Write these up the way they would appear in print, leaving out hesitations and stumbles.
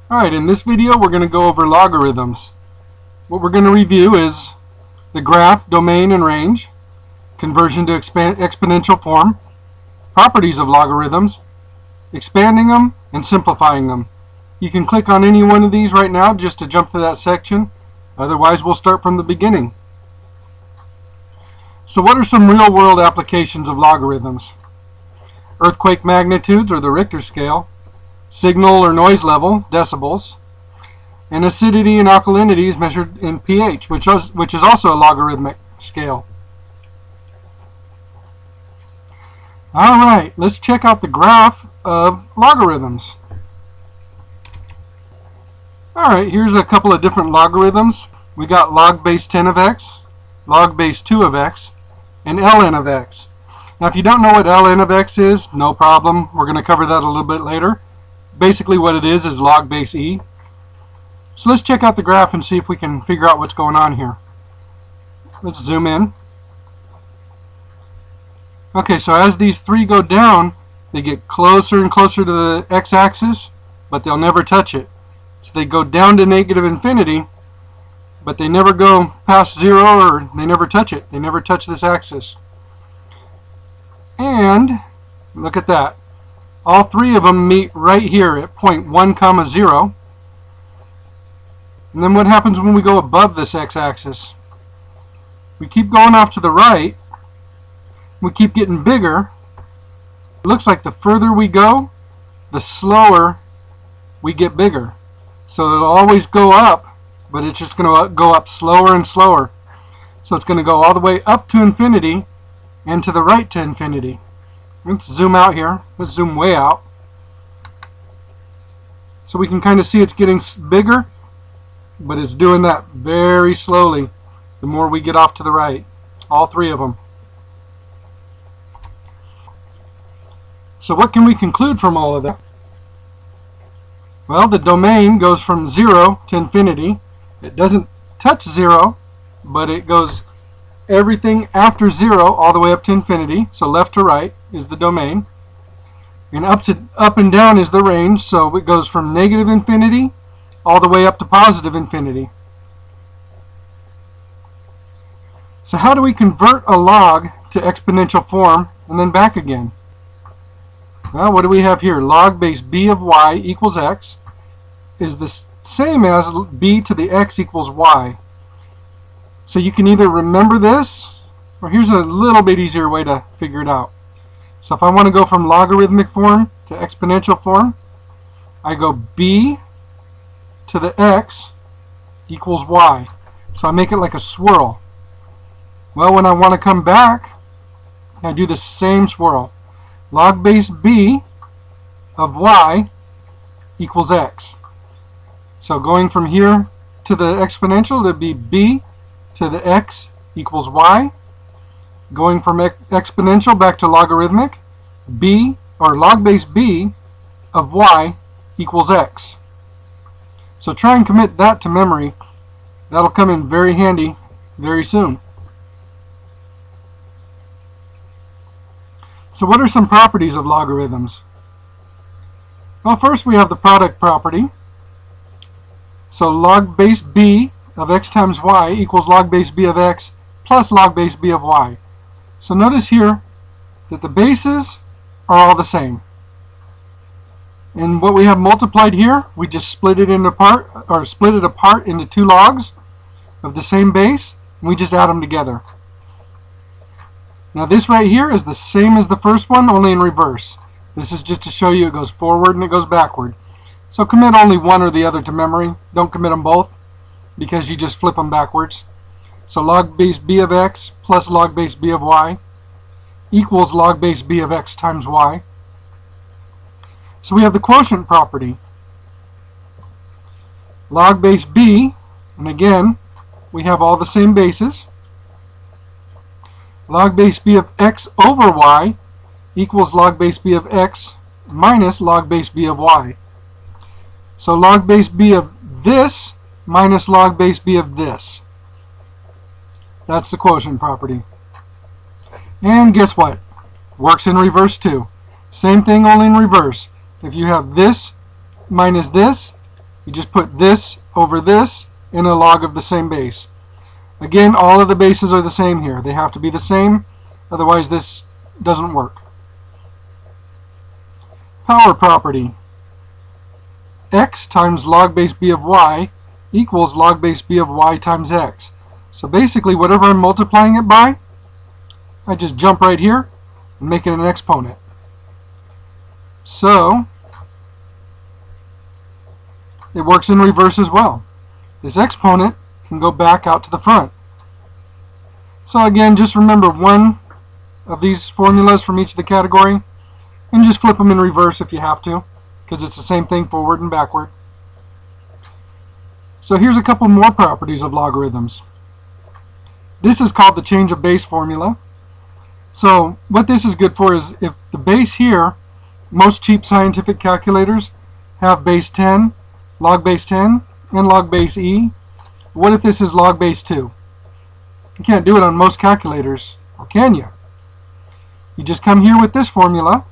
Alright, in this video we're going to go over logarithms. What we're going to review is the graph, domain, and range, conversion to exponential form, properties of logarithms, expanding them, and simplifying them. You can click on any one of these right now just to jump to that section. Otherwise, we'll start from the beginning. So what are some real-world applications of logarithms? Earthquake magnitudes, or the Richter scale, signal or noise level, decibels, and acidity and alkalinity is measured in pH, which is also a logarithmic scale. Alright, let's check out the graph of logarithms. Alright, here's a couple of different logarithms. We got log base 10 of x, log base 2 of x, and ln of x. Now if you don't know what ln of x is, no problem. We're going to cover that a little bit later. Basically what it is log base e. So let's check out the graph and see if we can figure out what's going on here. Let's zoom in. Okay, so as these three go down, they get closer and closer to the x-axis, but they'll never touch it. So they go down to negative infinity, but they never go past 0, or they never touch it. They never touch this axis. And look at that. All three of them meet right here at point 1, 0. And then what happens when we go above this x-axis? We keep going off to the right. We keep getting bigger. It looks like the further we go, the slower we get bigger. So it'll always go up, but it's just going to go up slower and slower. So it's going to go all the way up to infinity and to the right to infinity. Let's zoom out here. Let's zoom way out. So we can kind of see it's getting bigger, but it's doing that very slowly the more we get off to the right. All three of them. So what can we conclude from all of that? Well, the domain goes from 0 to infinity. It doesn't touch 0, but it goes everything after 0 all the way up to infinity. So left to right is the domain. And up and down is the range. So it goes from negative infinity all the way up to positive infinity. So how do we convert a log to exponential form and then back again? Well, what do we have here? Log base b of y equals x is the same as b to the x equals y. So you can either remember this, or here's a little bit easier way to figure it out. So if I want to go from logarithmic form to exponential form, I go b to the x equals y. So I make it like a swirl. Well, when I want to come back, I do the same swirl. Log base b of y equals x. So going from here to the exponential, it would be b to the x equals y. Going from exponential back to logarithmic, b, or log base b of y equals x. So try and commit that to memory. That'll come in very handy very soon. So what are some properties of logarithms? Well, first we have the product property. So log base b of x times y equals log base b of x plus log base b of y. So notice here that the bases are all the same. And what we have multiplied here, we just split it apart into two logs of the same base, and we just add them together. Now this right here is the same as the first one, only in reverse. This is just to show you it goes forward and it goes backward. So commit only one or the other to memory. Don't commit them both, because you just flip them backwards. So log base b of x plus log base b of y equals log base b of x times y. So we have the quotient property. Log base b, and again, we have all the same bases. Log base b of x over y equals log base b of x minus log base b of y. So log base b of this minus log base b of this. That's the quotient property. And guess what? Works in reverse too. Same thing, only in reverse. If you have this minus this, You just put this over this in a log of the same base. Again, all of the bases are the same here. They have to be the same, otherwise this doesn't work. Power property. X times log base b of y equals log base b of y times x. So basically, whatever I'm multiplying it by, I just jump right here and make it an exponent. So it works in reverse as well. This exponent can go back out to the front. So again, just remember one of these formulas from each of the category and just flip them in reverse if you have to, because it's the same thing forward and backward. So here's a couple more properties of logarithms. This is called the change of base formula. So what this is good for is if the base here, most cheap scientific calculators have base 10, log base 10, and log base e. What if this is log base 2? You can't do it on most calculators, or can you? You just come here with this formula,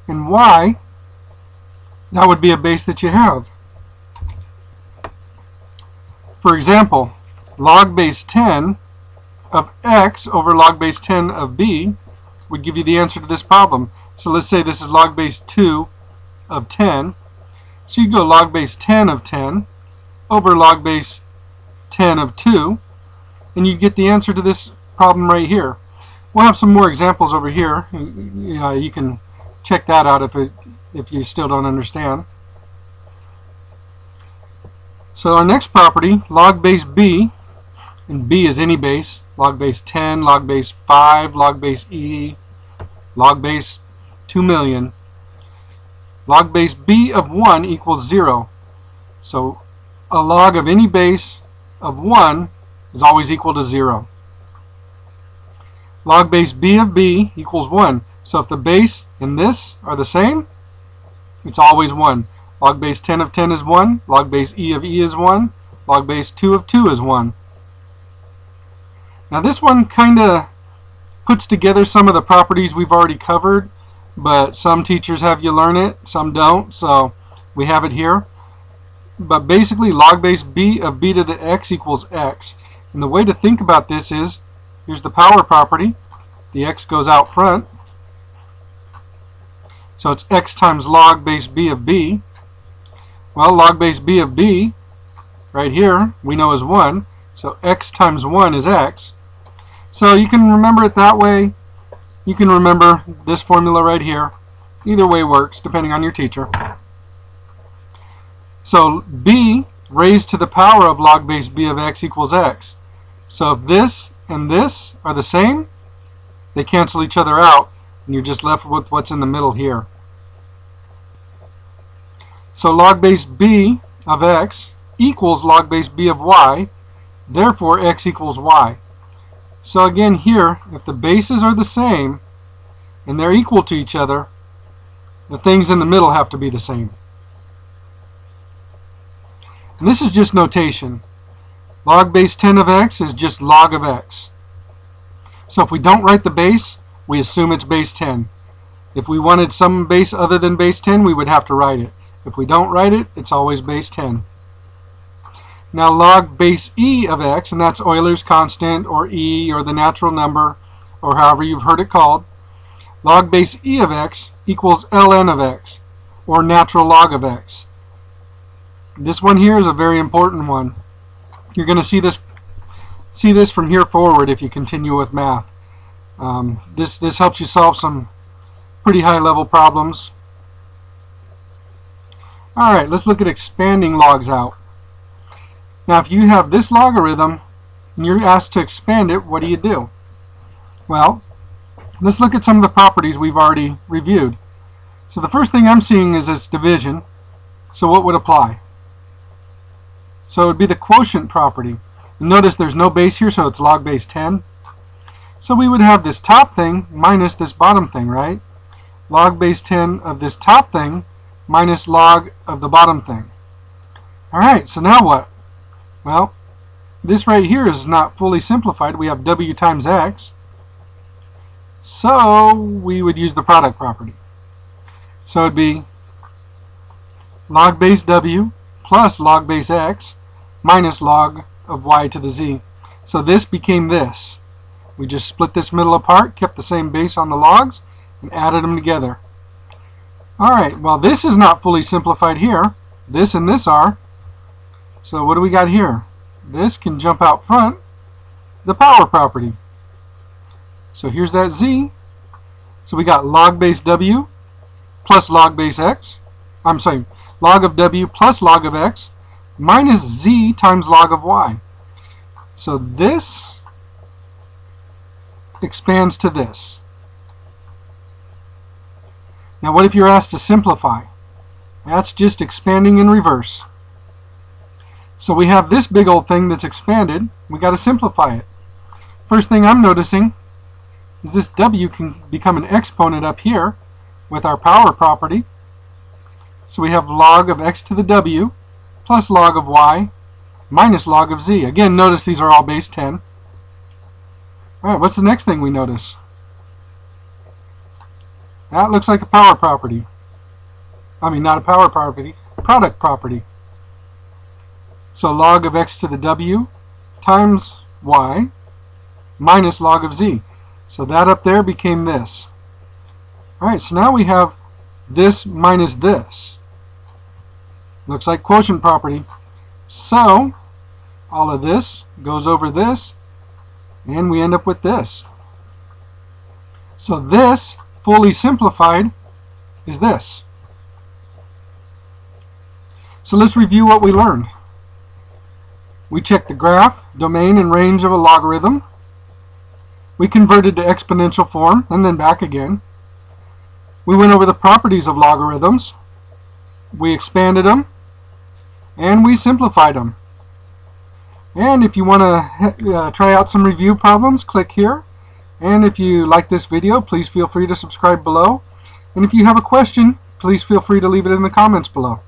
and y, that would be a base that you have. For example, log base 10 of x over log base 10 of b would give you the answer to this problem. So let's say this is log base 2 of 10. So you go log base 10 of 10 over log base 10 of 2, and you get the answer to this problem right here. We'll have some more examples over here. You can check that out if you still don't understand. So our next property, log base b, and b is any base, log base 10, log base 5, log base e, log base 2 million. Log base b of 1 equals 0. So a log of any base of 1 is always equal to 0. Log base b of b equals 1. So if the base and this are the same, it's always 1. Log base 10 of 10 is 1. Log base e of e is 1. Log base 2 of 2 is 1. Now this one kind of puts together some of the properties we've already covered, but some teachers have you learn it, some don't, so we have it here. But basically log base b of b to the x equals x. And the way to think about this is, here's the power property. The x goes out front. So it's x times log base b of b. Well, log base b of b, right here, we know is 1. So x times 1 is x. So you can remember it that way. You can remember this formula right here. Either way works, depending on your teacher. So b raised to the power of log base b of x equals x. So if this and this are the same, they cancel each other out, and you're just left with what's in the middle here. So log base b of x equals log base b of y, therefore x equals y. So again here, if the bases are the same and they're equal to each other, the things in the middle have to be the same. And this is just notation. Log base 10 of x is just log of x. So if we don't write the base, we assume it's base 10. If we wanted some base other than base 10, we would have to write it. If we don't write it, it's always base 10. Now log base e of x, and that's Euler's constant, or e, or the natural number, or however you've heard it called. Log base e of x equals ln of x, or natural log of x. This one here is a very important one. You're going to see this from here forward if you continue with math. This helps you solve some pretty high level problems. Alright, let's look at expanding logs out. Now if you have this logarithm and you're asked to expand it, what do? Well, let's look at some of the properties we've already reviewed. So the first thing I'm seeing is its division. So what would apply? So it would be the quotient property. And notice there's no base here, so it's log base 10. So we would have this top thing minus this bottom thing, right? Log base 10 of this top thing minus log of the bottom thing. Alright, so now what? Well, this right here is not fully simplified. We have w times x. So we would use the product property. So it would be log base w plus log base x minus log of y to the z. So this became this. We just split this middle apart, kept the same base on the logs, and added them together. Alright, well this is not fully simplified here. This and this are. So what do we got here? This can jump out front, the power property. So here's that z. So we got log base w plus log base x. I'm sorry, log of w plus log of x minus z times log of y. So this expands to this. Now what if you're asked to simplify? That's just expanding in reverse. So we have this big old thing that's expanded. We got to simplify it. First thing I'm noticing is this w can become an exponent up here with our power property. So we have log of x to the w plus log of y minus log of z. Again, notice these are all base 10. Alright, what's the next thing we notice? That looks like a power property. I mean, not a power property, product property. So log of x to the w times y minus log of z. So that up there became this. Alright, so now we have this minus this. Looks like quotient property. So all of this goes over this, and we end up with this. So this, fully simplified, is this. So let's review what we learned. We checked the graph, domain, and range of a logarithm. We converted to exponential form, and then back again. We went over the properties of logarithms. We expanded them, and we simplified them. And if you want to try out some review problems, click here. And if you like this video, please feel free to subscribe below. And if you have a question, please feel free to leave it in the comments below.